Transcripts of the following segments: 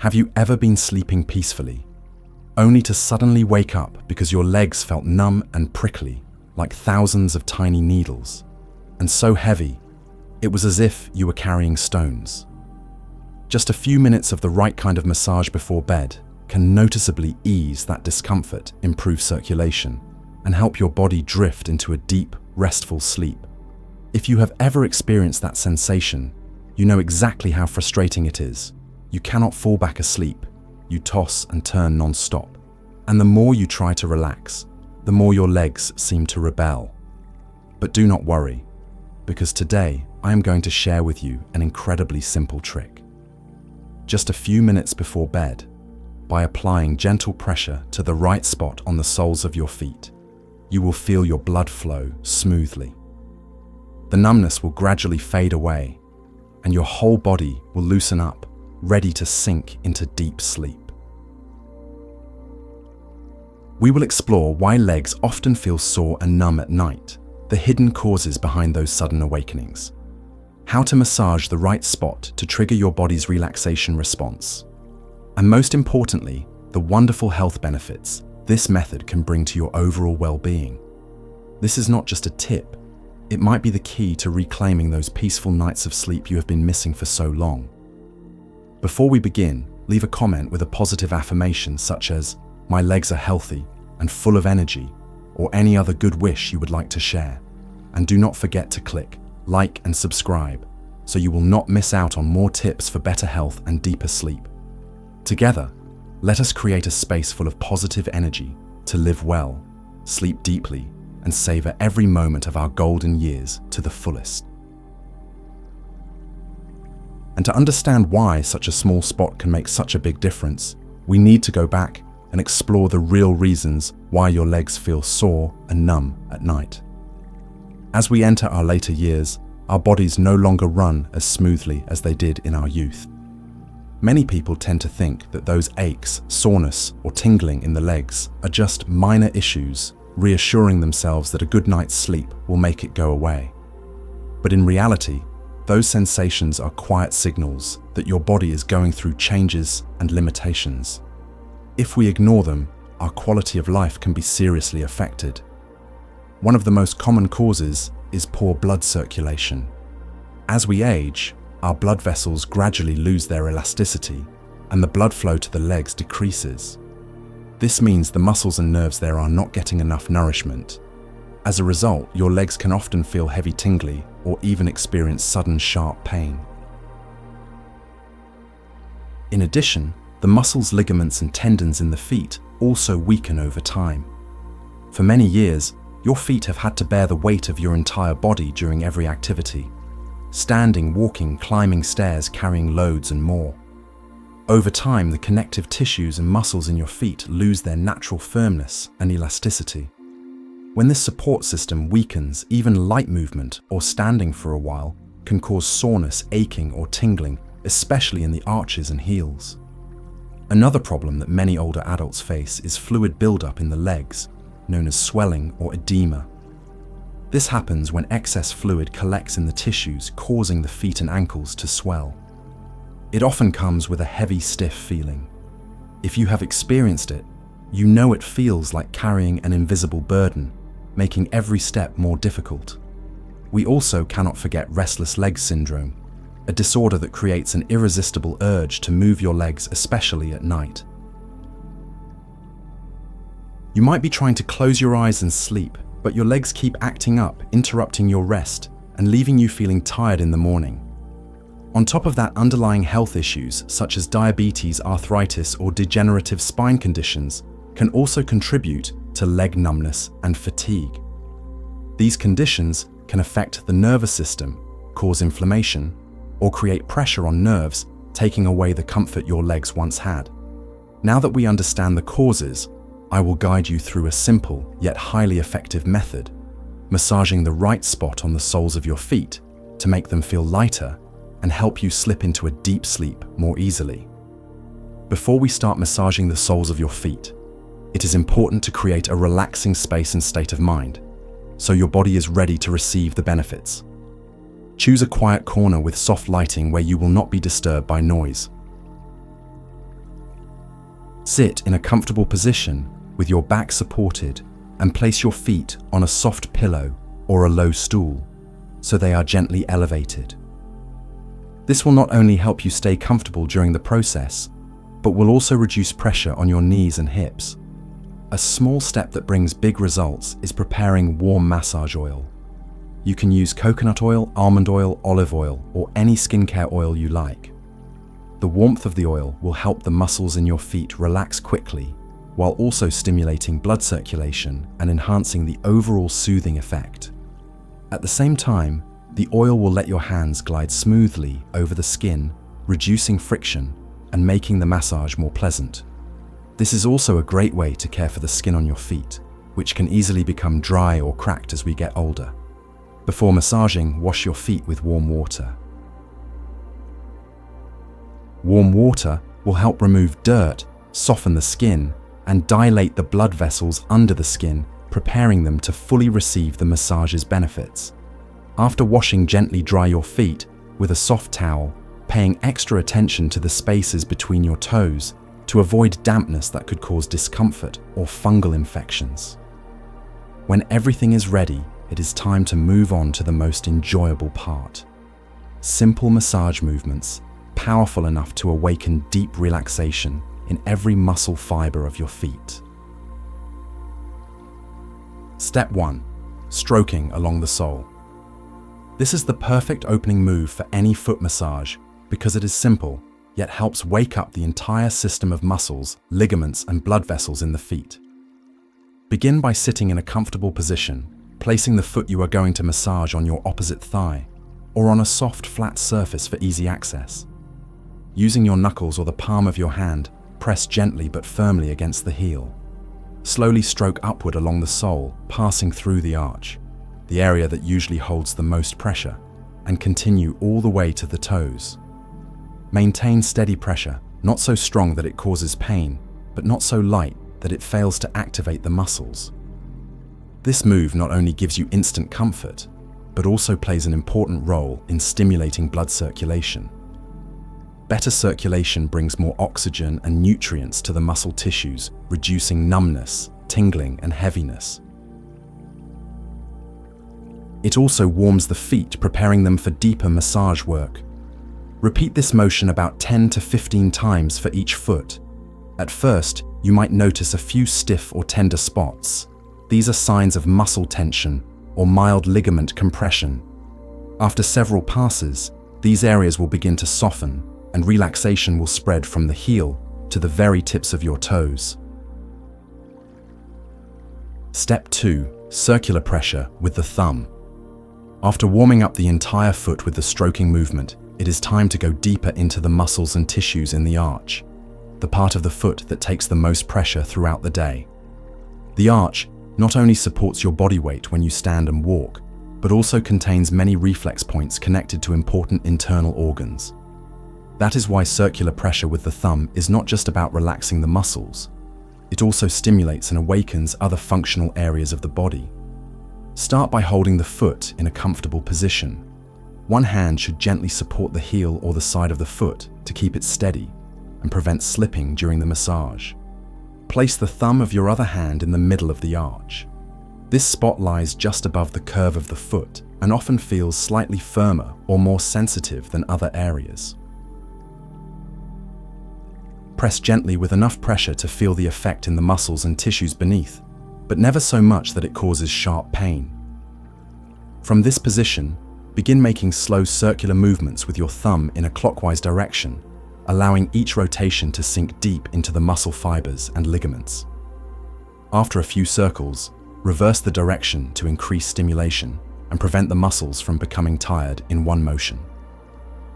Have you ever been sleeping peacefully, only to suddenly wake up because your legs felt numb and prickly, like thousands of tiny needles, and so heavy, it was as if you were carrying stones? Just a few minutes of the right kind of massage before bed can noticeably ease that discomfort, improve circulation, and help your body drift into a deep, restful sleep. If you have ever experienced that sensation, you know exactly how frustrating it is. You cannot fall back asleep. You toss and turn non-stop. And the more you try to relax, the more your legs seem to rebel. But do not worry, because today I am going to share with you an incredibly simple trick. Just a few minutes before bed, by applying gentle pressure to the right spot on the soles of your feet, you will feel your blood flow smoothly. The numbness will gradually fade away, and your whole body will loosen up, ready to sink into deep sleep. We will explore why legs often feel sore and numb at night, the hidden causes behind those sudden awakenings, how to massage the right spot to trigger your body's relaxation response, and most importantly, the wonderful health benefits this method can bring to your overall well-being. This is not just a tip, it might be the key to reclaiming those peaceful nights of sleep you have been missing for so long. Before we begin, leave a comment with a positive affirmation such as, "My legs are healthy and full of energy," or any other good wish you would like to share. And do not forget to click like and subscribe so you will not miss out on more tips for better health and deeper sleep. Together, let us create a space full of positive energy to live well, sleep deeply, and savor every moment of our golden years to the fullest. And to understand why such a small spot can make such a big difference, we need to go back and explore the real reasons why your legs feel sore and numb at night. As we enter our later years, our bodies no longer run as smoothly as they did in our youth. Many people tend to think that those aches, soreness, or tingling in the legs are just minor issues, reassuring themselves that a good night's sleep will make it go away. But in reality, those sensations are quiet signals that your body is going through changes and limitations. If we ignore them, our quality of life can be seriously affected. One of the most common causes is poor blood circulation. As we age, our blood vessels gradually lose their elasticity, and the blood flow to the legs decreases. This means the muscles and nerves there are not getting enough nourishment. As a result, your legs can often feel heavy tingly or even experience sudden sharp pain. In addition, the muscles, ligaments, and tendons in the feet also weaken over time. For many years, your feet have had to bear the weight of your entire body during every activity. Standing, walking, climbing stairs, carrying loads, and more. Over time, the connective tissues and muscles in your feet lose their natural firmness and elasticity. When this support system weakens, even light movement or standing for a while can cause soreness, aching, or tingling, especially in the arches and heels. Another problem that many older adults face is fluid buildup in the legs, known as swelling or edema. This happens when excess fluid collects in the tissues, causing the feet and ankles to swell. It often comes with a heavy, stiff feeling. If you have experienced it, you know it feels like carrying an invisible burden, making every step more difficult. We also cannot forget restless leg syndrome, a disorder that creates an irresistible urge to move your legs, especially at night. You might be trying to close your eyes and sleep, but your legs keep acting up, interrupting your rest, and leaving you feeling tired in the morning. On top of that, underlying health issues such as diabetes, arthritis, or degenerative spine conditions can also contribute to leg numbness and fatigue. These conditions can affect the nervous system, cause inflammation, or create pressure on nerves, taking away the comfort your legs once had. Now that we understand the causes, I will guide you through a simple yet highly effective method, massaging the right spot on the soles of your feet to make them feel lighter and help you slip into a deep sleep more easily. Before we start massaging the soles of your feet, it is important to create a relaxing space and state of mind, so your body is ready to receive the benefits. Choose a quiet corner with soft lighting where you will not be disturbed by noise. Sit in a comfortable position with your back supported and place your feet on a soft pillow or a low stool so they are gently elevated. This will not only help you stay comfortable during the process, but will also reduce pressure on your knees and hips. A small step that brings big results is preparing warm massage oil. You can use coconut oil, almond oil, olive oil, or any skincare oil you like. The warmth of the oil will help the muscles in your feet relax quickly, while also stimulating blood circulation and enhancing the overall soothing effect. At the same time, the oil will let your hands glide smoothly over the skin, reducing friction and making the massage more pleasant. This is also a great way to care for the skin on your feet, which can easily become dry or cracked as we get older. Before massaging, wash your feet with warm water. Warm water will help remove dirt, soften the skin, and dilate the blood vessels under the skin, preparing them to fully receive the massage's benefits. After washing, gently dry your feet with a soft towel, paying extra attention to the spaces between your toes to avoid dampness that could cause discomfort or fungal infections. When everything is ready, it is time to move on to the most enjoyable part. Simple massage movements, powerful enough to awaken deep relaxation in every muscle fiber of your feet. Step 1. Stroking along the sole. This is the perfect opening move for any foot massage because it is simple, yet helps wake up the entire system of muscles, ligaments, and blood vessels in the feet. Begin by sitting in a comfortable position, placing the foot you are going to massage on your opposite thigh or on a soft, flat surface for easy access. Using your knuckles or the palm of your hand, press gently but firmly against the heel. Slowly stroke upward along the sole, passing through the arch, the area that usually holds the most pressure, and continue all the way to the toes. Maintain steady pressure, not so strong that it causes pain, but not so light that it fails to activate the muscles. This move not only gives you instant comfort, but also plays an important role in stimulating blood circulation. Better circulation brings more oxygen and nutrients to the muscle tissues, reducing numbness, tingling, and heaviness. It also warms the feet, preparing them for deeper massage work. Repeat this motion about 10 to 15 times for each foot. At first, you might notice a few stiff or tender spots. These are signs of muscle tension or mild ligament compression. After several passes, these areas will begin to soften, and relaxation will spread from the heel to the very tips of your toes. Step 2. Circular pressure with the thumb. After warming up the entire foot with the stroking movement, it is time to go deeper into the muscles and tissues in the arch, the part of the foot that takes the most pressure throughout the day. The arch not only supports your body weight when you stand and walk, but also contains many reflex points connected to important internal organs. That is why circular pressure with the thumb is not just about relaxing the muscles. It also stimulates and awakens other functional areas of the body. Start by holding the foot in a comfortable position. One hand should gently support the heel or the side of the foot to keep it steady and prevent slipping during the massage. Place the thumb of your other hand in the middle of the arch. This spot lies just above the curve of the foot and often feels slightly firmer or more sensitive than other areas. Press gently with enough pressure to feel the effect in the muscles and tissues beneath, but never so much that it causes sharp pain. From this position, begin making slow circular movements with your thumb in a clockwise direction, allowing each rotation to sink deep into the muscle fibers and ligaments. After a few circles, reverse the direction to increase stimulation and prevent the muscles from becoming tired in one motion.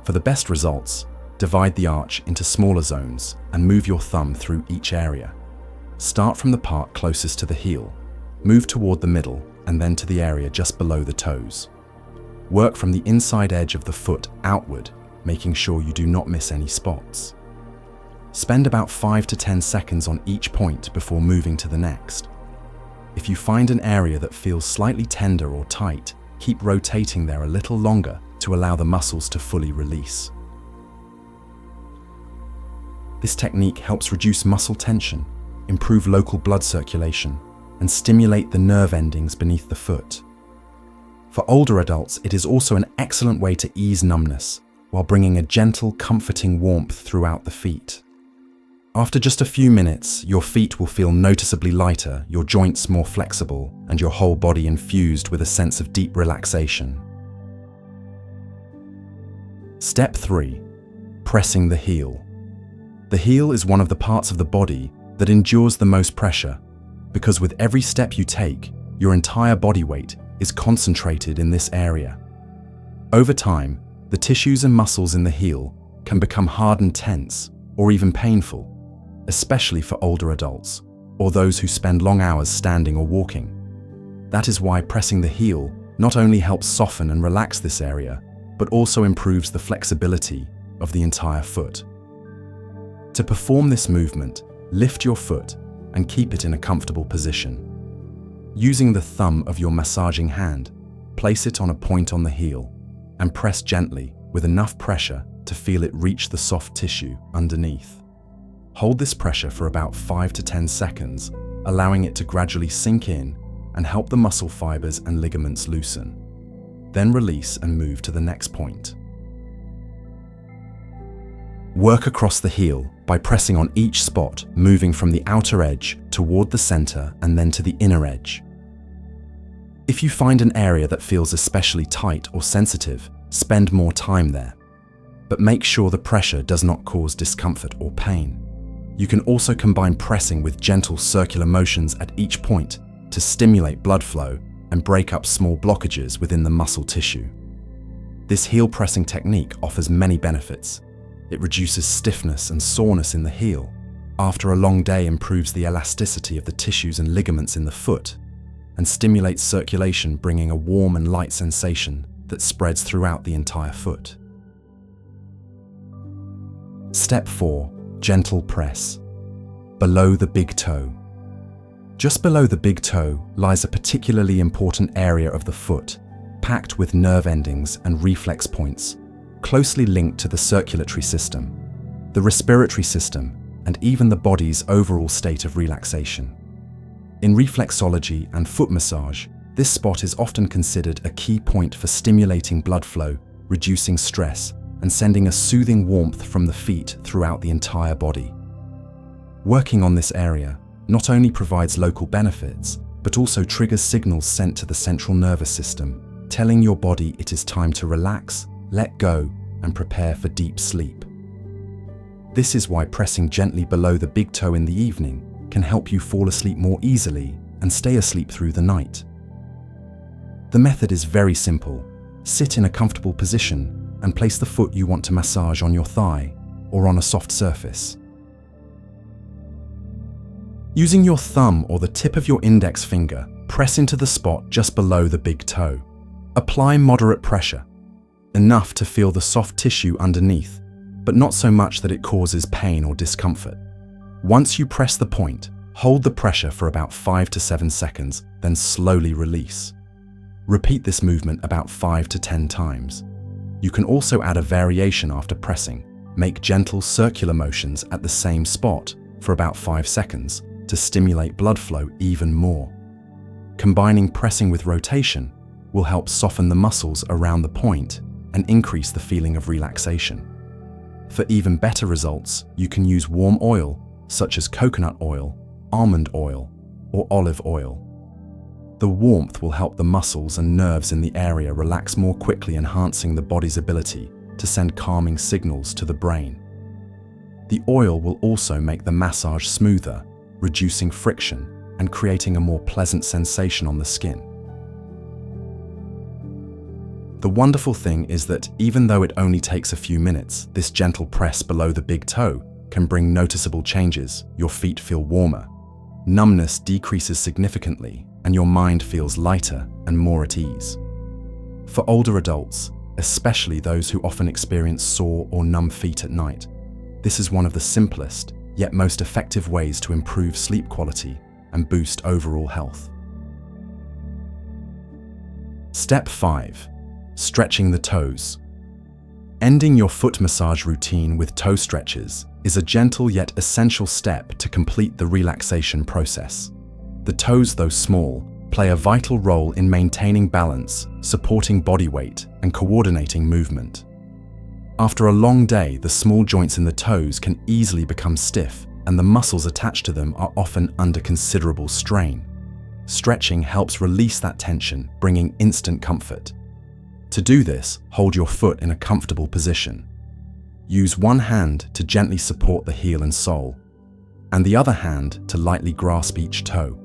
For the best results, divide the arch into smaller zones and move your thumb through each area. Start from the part closest to the heel, move toward the middle, and then to the area just below the toes. Work from the inside edge of the foot outward, making sure you do not miss any spots. Spend about 5 to 10 seconds on each point before moving to the next. If you find an area that feels slightly tender or tight, keep rotating there a little longer to allow the muscles to fully release. This technique helps reduce muscle tension, improve local blood circulation, and stimulate the nerve endings beneath the foot. For older adults, it is also an excellent way to ease numbness while bringing a gentle, comforting warmth throughout the feet. After just a few minutes, your feet will feel noticeably lighter, your joints more flexible, and your whole body infused with a sense of deep relaxation. Step 3. Pressing the heel. The heel is one of the parts of the body that endures the most pressure, because with every step you take, your entire body weight is concentrated in this area. Over time, the tissues and muscles in the heel can become hard and tense, or even painful, especially for older adults, or those who spend long hours standing or walking. That is why pressing the heel not only helps soften and relax this area, but also improves the flexibility of the entire foot. To perform this movement, lift your foot and keep it in a comfortable position. Using the thumb of your massaging hand, place it on a point on the heel and press gently with enough pressure to feel it reach the soft tissue underneath. Hold this pressure for about 5 to 10 seconds, allowing it to gradually sink in and help the muscle fibers and ligaments loosen. Then release and move to the next point. Work across the heel by pressing on each spot, moving from the outer edge toward the center and then to the inner edge. If you find an area that feels especially tight or sensitive, spend more time there. But make sure the pressure does not cause discomfort or pain. You can also combine pressing with gentle circular motions at each point to stimulate blood flow and break up small blockages within the muscle tissue. This heel pressing technique offers many benefits. It reduces stiffness and soreness in the heel. After a long day, improves the elasticity of the tissues and ligaments in the foot, and stimulates circulation, bringing a warm and light sensation that spreads throughout the entire foot. Step 4. Gentle press. Below the big toe. Just below the big toe lies a particularly important area of the foot, packed with nerve endings and reflex points, closely linked to the circulatory system, the respiratory system, and even the body's overall state of relaxation. In reflexology and foot massage, this spot is often considered a key point for stimulating blood flow, reducing stress, and sending a soothing warmth from the feet throughout the entire body. Working on this area not only provides local benefits, but also triggers signals sent to the central nervous system, telling your body it is time to relax, let go, and prepare for deep sleep. This is why pressing gently below the big toe in the evening can help you fall asleep more easily and stay asleep through the night. The method is very simple. Sit in a comfortable position and place the foot you want to massage on your thigh or on a soft surface. Using your thumb or the tip of your index finger, press into the spot just below the big toe. Apply moderate pressure, enough to feel the soft tissue underneath, but not so much that it causes pain or discomfort. Once you press the point, hold the pressure for about 5 to 7 seconds, then slowly release. Repeat this movement about 5 to 10 times. You can also add a variation after pressing. Make gentle circular motions at the same spot for about 5 seconds to stimulate blood flow even more. Combining pressing with rotation will help soften the muscles around the point and increase the feeling of relaxation. For even better results, you can use warm oil such as coconut oil, almond oil, or olive oil. The warmth will help the muscles and nerves in the area relax more quickly, enhancing the body's ability to send calming signals to the brain. The oil will also make the massage smoother, reducing friction and creating a more pleasant sensation on the skin. The wonderful thing is that even though it only takes a few minutes, this gentle press below the big toe can bring noticeable changes. Your feet feel warmer, numbness decreases significantly, and your mind feels lighter and more at ease. For older adults, especially those who often experience sore or numb feet at night, this is one of the simplest yet most effective ways to improve sleep quality and boost overall health. Step 5. Stretching the toes. Ending your foot massage routine with toe stretches is a gentle yet essential step to complete the relaxation process. The toes, though small, play a vital role in maintaining balance, supporting body weight, and coordinating movement. After a long day, the small joints in the toes can easily become stiff, and the muscles attached to them are often under considerable strain. Stretching helps release that tension, bringing instant comfort. To do this, hold your foot in a comfortable position. Use one hand to gently support the heel and sole, and the other hand to lightly grasp each toe.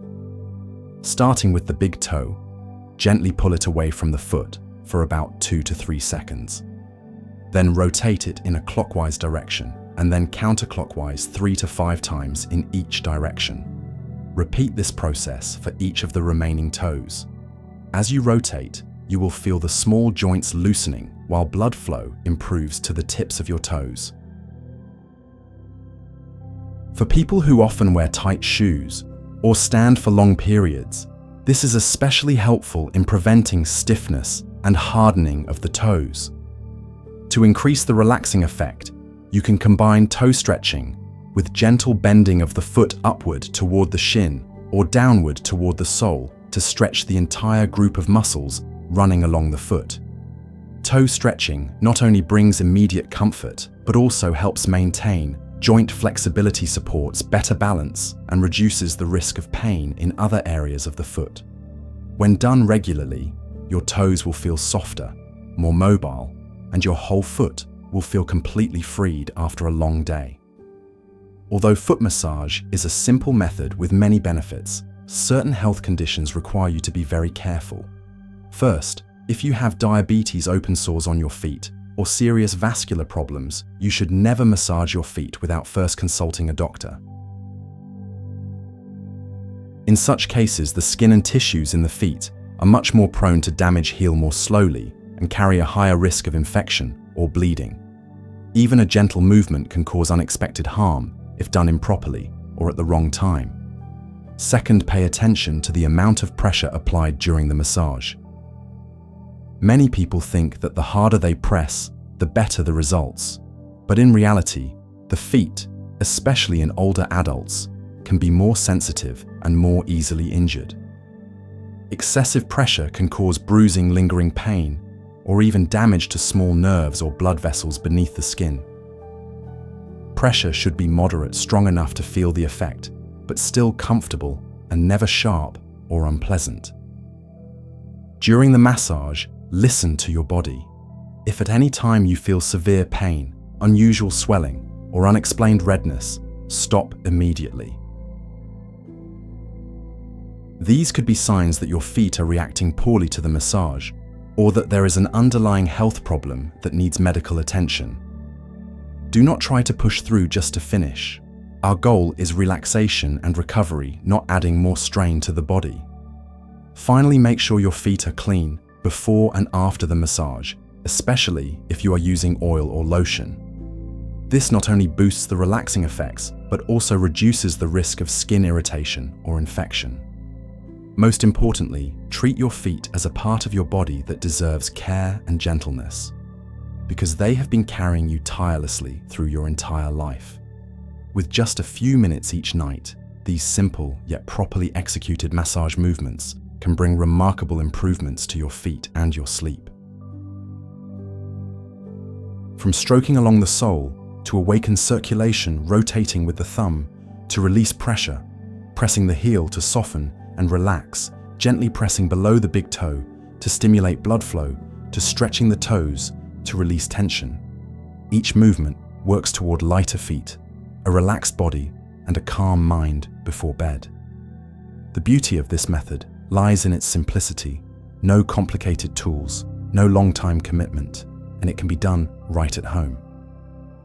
Starting with the big toe, gently pull it away from the foot for about 2 to 3 seconds. Then rotate it in a clockwise direction and then counterclockwise 3 to 5 times in each direction. Repeat this process for each of the remaining toes. As you rotate, you will feel the small joints loosening while blood flow improves to the tips of your toes. For people who often wear tight shoes or stand for long periods, this is especially helpful in preventing stiffness and hardening of the toes. To increase the relaxing effect, you can combine toe stretching with gentle bending of the foot upward toward the shin or downward toward the sole to stretch the entire group of muscles running along the foot. Toe stretching not only brings immediate comfort, but also helps maintain joint flexibility, supports better balance, and reduces the risk of pain in other areas of the foot. When done regularly, your toes will feel softer, more mobile, and your whole foot will feel completely freed after a long day. Although foot massage is a simple method with many benefits, certain health conditions require you to be very careful. First, if you have diabetes, open sores on your feet, or serious vascular problems, you should never massage your feet without first consulting a doctor. In such cases, the skin and tissues in the feet are much more prone to damage, heal more slowly, and carry a higher risk of infection or bleeding. Even a gentle movement can cause unexpected harm if done improperly or at the wrong time. Second, pay attention to the amount of pressure applied during the massage. Many people think that the harder they press, the better the results. But in reality, the feet, especially in older adults, can be more sensitive and more easily injured. Excessive pressure can cause bruising, lingering pain, or even damage to small nerves or blood vessels beneath the skin. Pressure should be moderate, strong enough to feel the effect, but still comfortable and never sharp or unpleasant. During the massage, listen to your body. If at any time you feel severe pain, unusual swelling, or unexplained redness, stop immediately. These could be signs that your feet are reacting poorly to the massage, or that there is an underlying health problem that needs medical attention. Do not try to push through just to finish. Our goal is relaxation and recovery, not adding more strain to the body. Finally, make sure your feet are clean before and after the massage, especially if you are using oil or lotion. This not only boosts the relaxing effects, but also reduces the risk of skin irritation or infection. Most importantly, treat your feet as a part of your body that deserves care and gentleness, because they have been carrying you tirelessly through your entire life. With just a few minutes each night, these simple yet properly executed massage movements can bring remarkable improvements to your feet and your sleep. From stroking along the sole, to awaken circulation, rotating with the thumb, to release pressure, pressing the heel to soften and relax, gently pressing below the big toe to stimulate blood flow, to stretching the toes to release tension. Each movement works toward lighter feet, a relaxed body, and a calm mind before bed. The beauty of this method lies in its simplicity, no complicated tools, no long-time commitment, and it can be done right at home.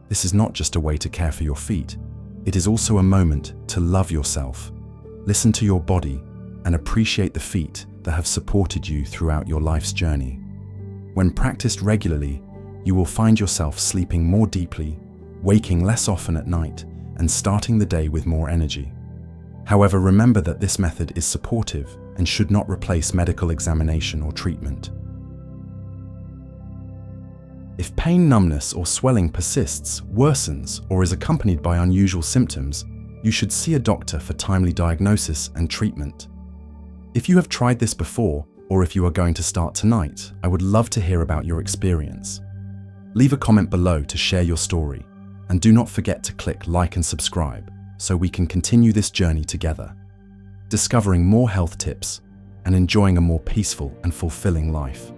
This is not just a way to care for your feet, it is also a moment to love yourself, listen to your body, and appreciate the feet that have supported you throughout your life's journey. When practiced regularly, you will find yourself sleeping more deeply, waking less often at night, and starting the day with more energy. However, remember that this method is supportive and should not replace medical examination or treatment. If pain, numbness, or swelling persists, worsens, or is accompanied by unusual symptoms, you should see a doctor for timely diagnosis and treatment. If you have tried this before, or if you are going to start tonight, I would love to hear about your experience. Leave a comment below to share your story, and do not forget to click like and subscribe so we can continue this journey together, discovering more health tips and enjoying a more peaceful and fulfilling life.